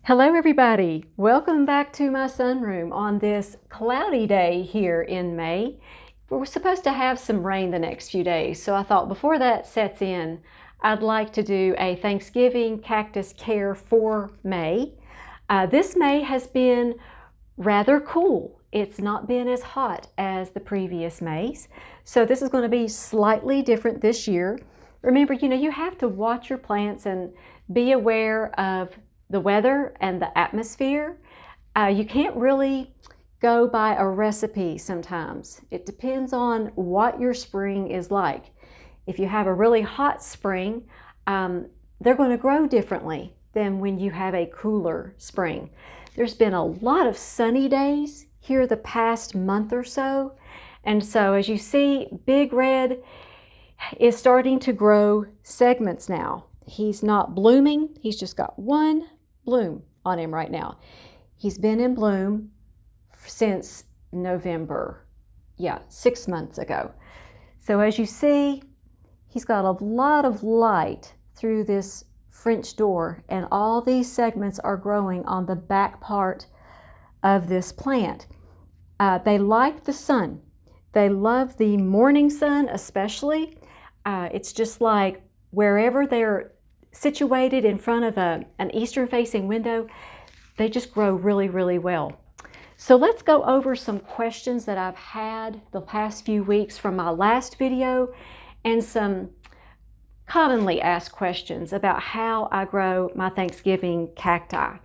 Hello everybody, welcome back to my sunroom on this cloudy day here in May. We're supposed to have some rain the next few days, so I thought before that sets in, I'd like to do a Thanksgiving cactus care for May. This May has been rather cool. It's not been as hot as the previous Mays, so this is going to be slightly different this year. Remember, you have to watch your plants and be aware of the weather and the atmosphere. You can't really go by a recipe sometimes. It depends on what your spring is like. If you have a really hot spring, they're going to grow differently than when you have a cooler spring. There's been a lot of sunny days here the past month or so. And so as you see, Big Red is starting to grow segments now. He's not blooming. He's just got one bloom on him right now. He's been in bloom since November. Yeah, 6 months ago. So as you see, he's got a lot of light through this French door, and all these segments are growing on the back part of this plant. They like the sun. They love the morning sun especially. It's just like wherever they're situated in front of an eastern facing window, they just grow really, really well. So let's go over some questions that I've had the past few weeks from my last video and some commonly asked questions about how I grow my Thanksgiving cacti.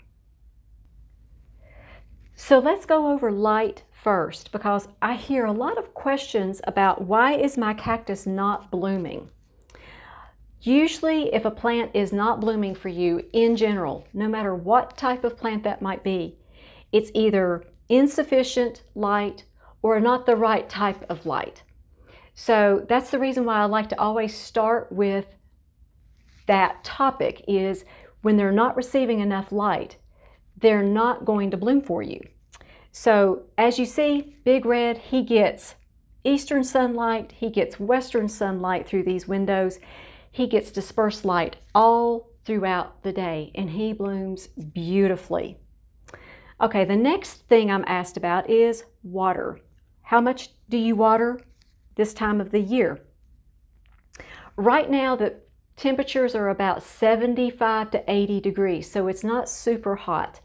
So let's go over light first, because I hear a lot of questions about why is my cactus not blooming. Usually if a plant is not blooming for you in general, no matter what type of plant that might be, it's either insufficient light or not the right type of light. So that's the reason why I like to always start with that topic, is when they're not receiving enough light, they're not going to bloom for you. So as you see, Big Red, he gets eastern sunlight, he gets western sunlight through these windows. He gets dispersed light all throughout the day, and he blooms beautifully. Okay, the next thing I'm asked about is water. How much do you water this time of the year? Right now, the temperatures are about 75 to 80 degrees, so it's not super hot.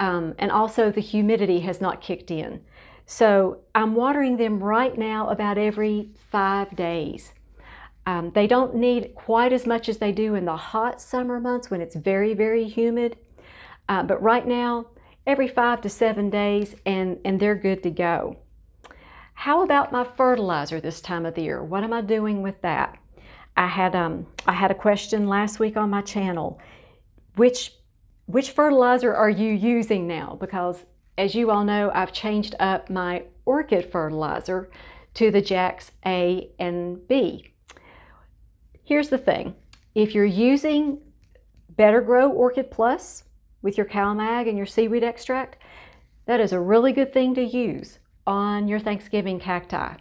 And also the humidity has not kicked in. So I'm watering them right now about every 5 days. They don't need quite as much as they do in the hot summer months when it's very, very humid. But right now, every 5 to 7 days, and they're good to go. How about my fertilizer this time of the year? What am I doing with that? I had a question last week on my channel. Which fertilizer are you using now? Because as you all know, I've changed up my orchid fertilizer to the Jax A and B. Here's the thing, if you're using Better Grow Orchid Plus with your CalMag and your seaweed extract, that is a really good thing to use on your Thanksgiving cacti.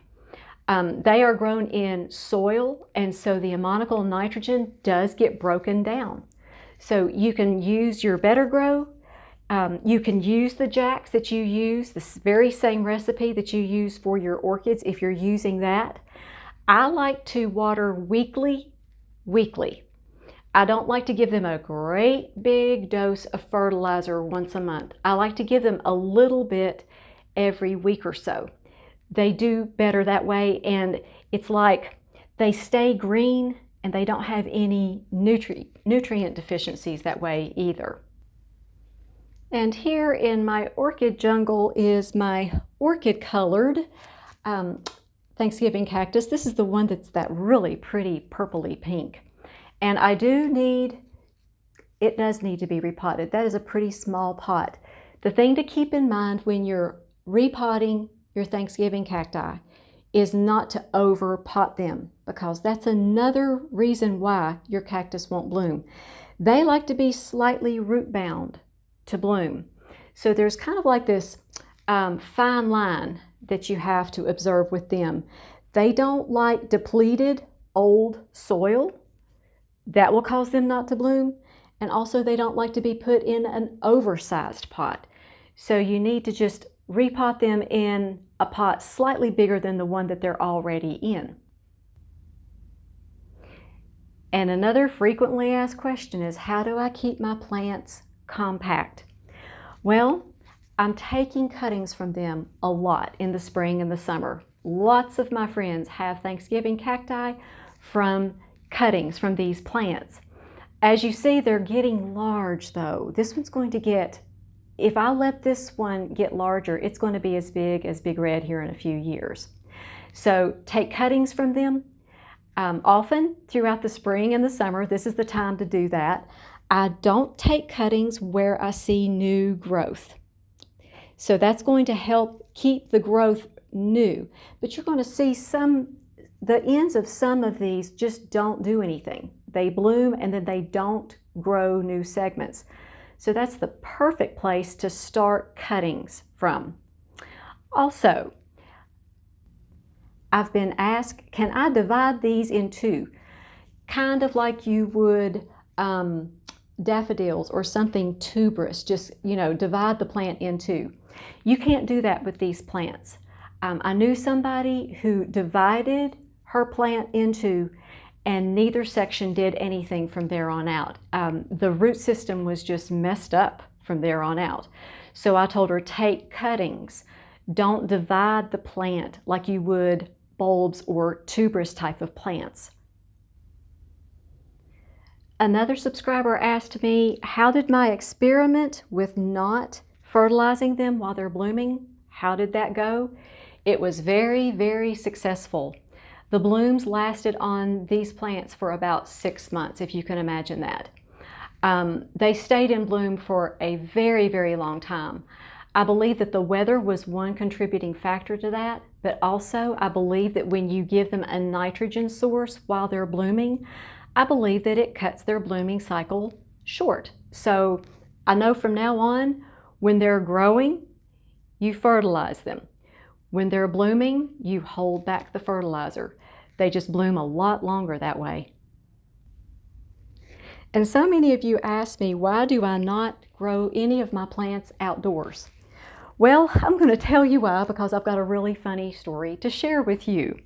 They are grown in soil, and so the ammonical nitrogen does get broken down. So you can use your Better Grow, you can use the Jax that you use, this very same recipe that you use for your orchids if you're using that. I like to water weekly. I don't like to give them a great big dose of fertilizer once a month. I like to give them a little bit every week or so. They do better that way, and it's like they stay green and they don't have any nutrient deficiencies that way either. And here in my orchid jungle is my orchid colored Thanksgiving cactus. This is the one that's that really pretty purpley pink. And it does need to be repotted. That is a pretty small pot. The thing to keep in mind when you're repotting your Thanksgiving cacti is not to over pot them, because that's another reason why your cactus won't bloom. They like to be slightly root bound to bloom. So there's kind of like this fine line that you have to observe with them. They don't like depleted old soil. That will cause them not to bloom. and also they don't like to be put in an oversized pot. So you need to just repot them in a pot slightly bigger than the one that they're already in. And another frequently asked question is, how do I keep my plants compact? Well, I'm taking cuttings from them a lot in the spring and the summer. Lots of my friends have Thanksgiving cacti from cuttings from these plants. As you see, they're getting large though. This one's going to get, if I let this one get larger, it's going to be as big as Big Red here in a few years. So take cuttings from them. Often throughout the spring and the summer, this is the time to do that. I don't take cuttings where I see new growth. So that's going to help keep the growth new. But you're going to see the ends of some of these just don't do anything. They bloom and then they don't grow new segments. So that's the perfect place to start cuttings from. Also, I've been asked, can I divide these in two? Kind of like you would daffodils or something tuberous, just, divide the plant in two. You can't do that with these plants. I knew somebody who divided her plant in two, and neither section did anything from there on out. The root system was just messed up from there on out. So I told her, take cuttings. Don't divide the plant like you would bulbs or tuberous type of plants. Another subscriber asked me, how did my experiment with not fertilizing them while they're blooming, how did that go? It was very, very successful. The blooms lasted on these plants for about 6 months, if you can imagine that. They stayed in bloom for a very, very long time. I believe that the weather was one contributing factor to that, but also I believe that when you give them a nitrogen source while they're blooming, I believe that it cuts their blooming cycle short. So I know from now on, when they're growing, you fertilize them. When they're blooming, you hold back the fertilizer. They just bloom a lot longer that way. And so many of you ask me, why do I not grow any of my plants outdoors? Well, I'm going to tell you why, because I've got a really funny story to share with you.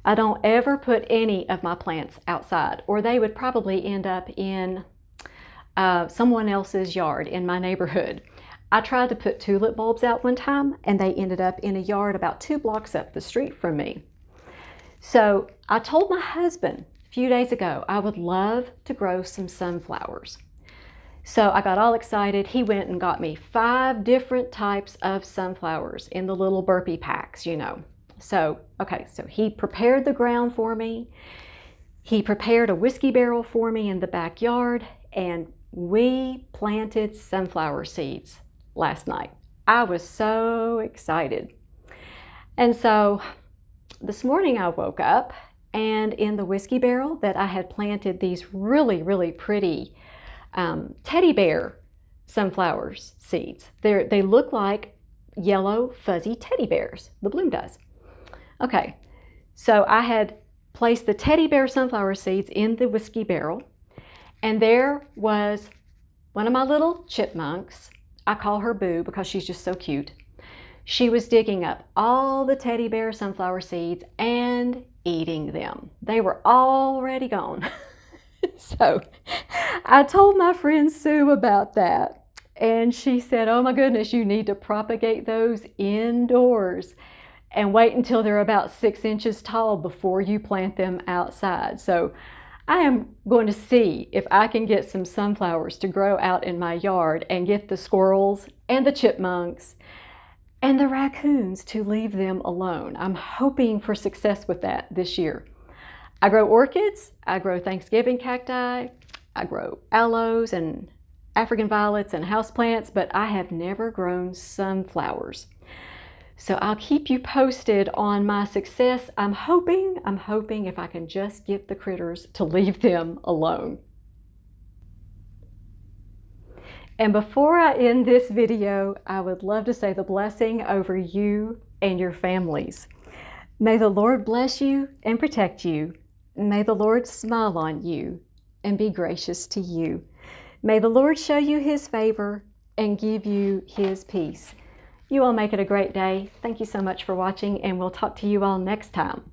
I don't ever put any of my plants outside, or they would probably end up in someone else's yard in my neighborhood. I tried to put tulip bulbs out one time, and they ended up in a yard about 2 blocks up the street from me. So I told my husband a few days ago I would love to grow some sunflowers. So I got all excited. He went and got me 5 different types of sunflowers in the little burpee packs, So he prepared the ground for me. He prepared a whiskey barrel for me in the backyard, and we planted sunflower seeds last night. I was so excited. And so this morning I woke up, and in the whiskey barrel that I had planted these really, really pretty teddy bear sunflower seeds. They look like yellow fuzzy teddy bears. The bloom does. Okay, so I had placed the teddy bear sunflower seeds in the whiskey barrel, and there was one of my little chipmunks. I call her Boo because she's just so cute. She was digging up all the teddy bear sunflower seeds and eating them. They were already gone. So I told my friend Sue about that, and she said, oh my goodness, you need to propagate those indoors and wait until they're about 6 inches tall before you plant them outside. So I am going to see if I can get some sunflowers to grow out in my yard and get the squirrels and the chipmunks and the raccoons to leave them alone. I'm hoping for success with that this year. I grow orchids, I grow Thanksgiving cacti, I grow aloes and African violets and houseplants, but I have never grown sunflowers. So I'll keep you posted on my success. I'm hoping if I can just get the critters to leave them alone. And before I end this video, I would love to say the blessing over you and your families. May the Lord bless you and protect you. May the Lord smile on you and be gracious to you. May the Lord show you His favor and give you His peace. You all make it a great day. Thank you so much for watching, and we'll talk to you all next time.